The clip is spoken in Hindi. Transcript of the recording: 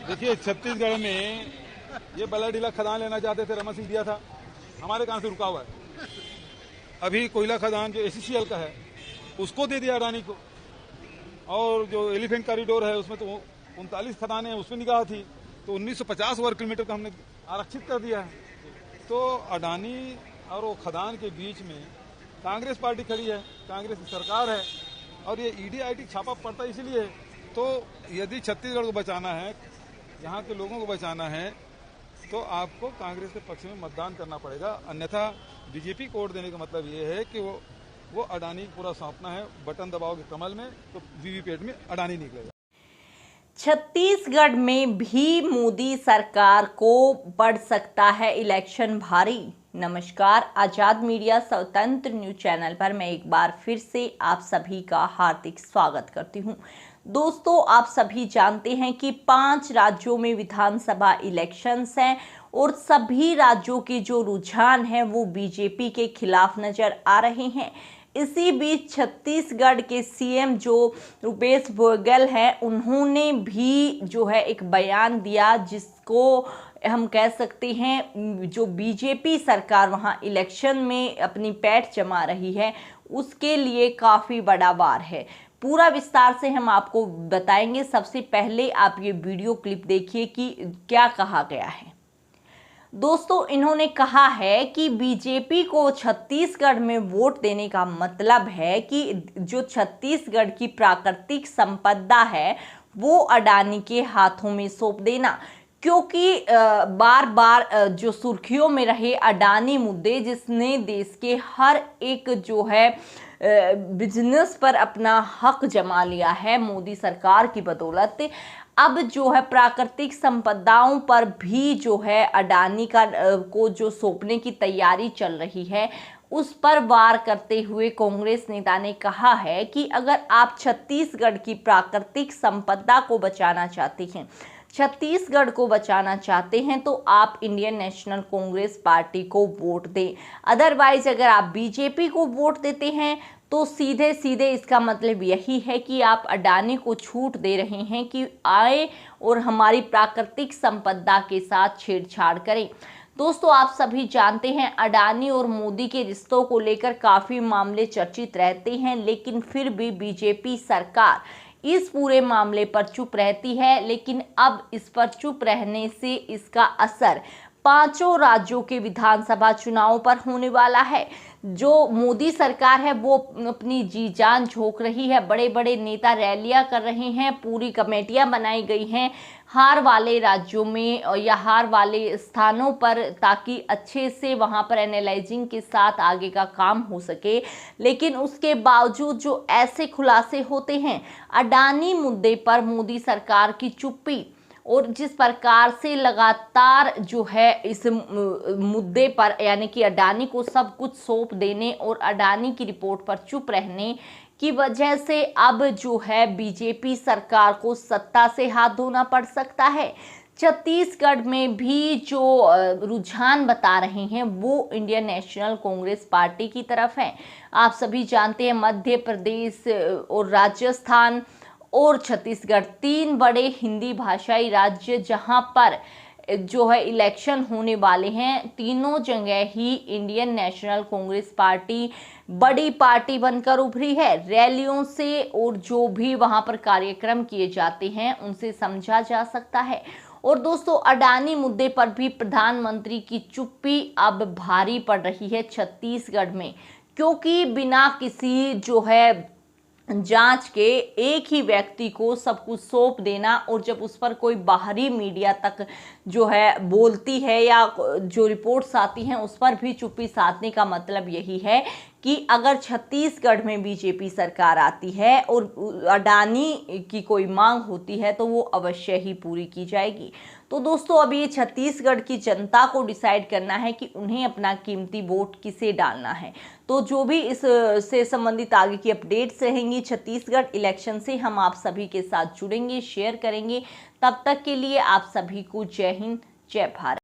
देखिए, छत्तीसगढ़ में ये बल्लाडीला खदान लेना चाहते थे, रमन सिंह दिया था, हमारे कहां से रुका हुआ है। अभी कोयला खदान जो एसीसीएल का है उसको दे दिया अडानी को, और जो एलिफेंट कॉरिडोर है उसमें तो 39 खदानें उसमें निगाह थी, तो 1950 वर्ग किलोमीटर का हमने आरक्षित कर दिया है। तो अडानी और वो खदान के बीच में कांग्रेस पार्टी खड़ी है, कांग्रेस की सरकार है, और ये ईडी आईटी छापा पड़ता है इसलिए। तो यदि छत्तीसगढ़ को बचाना है, यहाँ के लोगों को बचाना है, तो आपको कांग्रेस के पक्ष में मतदान करना पड़ेगा, अन्यथा बीजेपी को वोट देने का मतलब ये है कि वो अडानी पूरा सौंपना है। बटन दबाओगे कमल में तो वीवीपैट में अडानी निकलेगा। छत्तीसगढ़ में भी मोदी सरकार को पड़ सकता है इलेक्शन भारी। नमस्कार, आजाद मीडिया स्वतंत्र न्यूज चैनल पर मैं एक बार फिर से आप सभी का हार्दिक स्वागत करती हूं। दोस्तों, आप सभी जानते हैं कि 5 राज्यों में विधानसभा इलेक्शंस हैं और सभी राज्यों के जो रुझान हैं वो बीजेपी के खिलाफ नजर आ रहे हैं। इसी बीच छत्तीसगढ़ के सीएम जो भूपेश बघेल हैं, उन्होंने भी जो है एक बयान दिया जिसको हम कह सकते हैं जो बीजेपी सरकार वहां इलेक्शन में अपनी पैठ जमा रही है उसके लिए काफ़ी बड़ा वार है। पूरा विस्तार से हम आपको बताएंगे। सबसे पहले आप ये वीडियो क्लिप देखिए कि क्या कहा गया है। दोस्तों, इन्होंने कहा है कि बीजेपी को छत्तीसगढ़ में वोट देने का मतलब है कि जो छत्तीसगढ़ की प्राकृतिक संपदा है वो अडानी के हाथों में सौंप देना, क्योंकि बार बार जो सुर्खियों में रहे अडानी मुद्दे, जिसने देश के हर एक जो है बिजनेस पर अपना हक जमा लिया है मोदी सरकार की बदौलत, अब जो है प्राकृतिक संपदाओं पर भी जो है अडानी को जो सौंपने की तैयारी चल रही है उस पर वार करते हुए कांग्रेस नेता ने कहा है कि अगर आप छत्तीसगढ़ की प्राकृतिक संपदा को बचाना चाहते हैं, छत्तीसगढ़ को बचाना चाहते हैं, तो आप इंडियन नेशनल कांग्रेस पार्टी को वोट दें। अदरवाइज अगर आप बीजेपी को वोट देते हैं तो सीधे सीधे इसका मतलब यही है कि आप अडानी को छूट दे रहे हैं कि आए और हमारी प्राकृतिक संपदा के साथ छेड़छाड़ करें। दोस्तों, आप सभी जानते हैं अडानी और मोदी के रिश्तों को लेकर काफ़ी मामले चर्चित रहते हैं, लेकिन फिर भी बीजेपी सरकार इस पूरे मामले पर चुप रहती है। लेकिन अब इस पर चुप रहने से इसका असर 5 राज्यों के विधानसभा चुनावों पर होने वाला है। जो मोदी सरकार है वो अपनी जी जान झोंक रही है, बड़े बड़े नेता रैलियां कर रहे हैं, पूरी कमेटियां बनाई गई हैं हार वाले राज्यों में या हार वाले स्थानों पर, ताकि अच्छे से वहां पर एनालाइजिंग के साथ आगे का काम हो सके। लेकिन उसके बावजूद जो ऐसे खुलासे होते हैं अडानी मुद्दे पर, मोदी सरकार की चुप्पी और जिस प्रकार से लगातार जो है इस मुद्दे पर यानी कि अडानी को सब कुछ सौंप देने और अडानी की रिपोर्ट पर चुप रहने की वजह से अब जो है बीजेपी सरकार को सत्ता से हाथ धोना पड़ सकता है। छत्तीसगढ़ में भी जो रुझान बता रहे हैं वो इंडियन नेशनल कांग्रेस पार्टी की तरफ है। आप सभी जानते हैं मध्य प्रदेश और राजस्थान और छत्तीसगढ़ 3 बड़े हिंदी भाषाई राज्य जहां पर जो है इलेक्शन होने वाले हैं, तीनों जगह ही इंडियन नेशनल कांग्रेस पार्टी बड़ी पार्टी बनकर उभरी है। रैलियों से और जो भी वहां पर कार्यक्रम किए जाते हैं उनसे समझा जा सकता है। और दोस्तों, अडानी मुद्दे पर भी प्रधानमंत्री की चुप्पी अब भारी पड़ रही है छत्तीसगढ़ में, क्योंकि बिना किसी जो है जांच के एक ही व्यक्ति को सब कुछ सौंप देना, और जब उस पर कोई बाहरी मीडिया तक जो है बोलती है या जो रिपोर्ट्स आती हैं उस पर भी चुप्पी साधने का मतलब यही है कि अगर छत्तीसगढ़ में बीजेपी सरकार आती है और अडानी की कोई मांग होती है तो वो अवश्य ही पूरी की जाएगी। तो दोस्तों, अब ये छत्तीसगढ़ की जनता को डिसाइड करना है कि उन्हें अपना कीमती वोट किसे डालना है। तो जो भी इस से संबंधित आगे की अपडेट्स रहेंगी छत्तीसगढ़ इलेक्शन से, हम आप सभी के साथ जुड़ेंगे, शेयर करेंगे। तब तक के लिए आप सभी को जय हिंद, जय भारत।